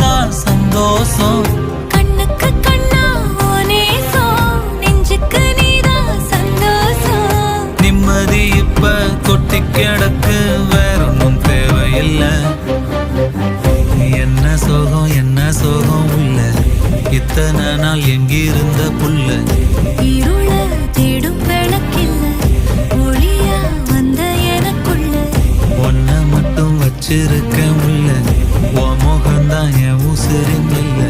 நீதான் சந்தோஷம். கண்ணுக்கு கண்ணா ஓ நேசம், நெஞ்சுக்கு நீதான் சந்தோஷம். நிம்மதி இப்ப கொட்டி கிடக்கு, வேற ஒன்றும் தேவையில்லை. என்ன சோகம் என்ன சோகம் உள்ள, இத்தனை நாள் எங்கிருந்த புள்ள. இருள தேடும் விளக்கில்ல, ஒளியா வந்த எனக்குள்ள. ஒன்ன மட்டும் வச்சிருக்க முல்ல, உன் முகம்தான் என் உசிரின் இல்ல.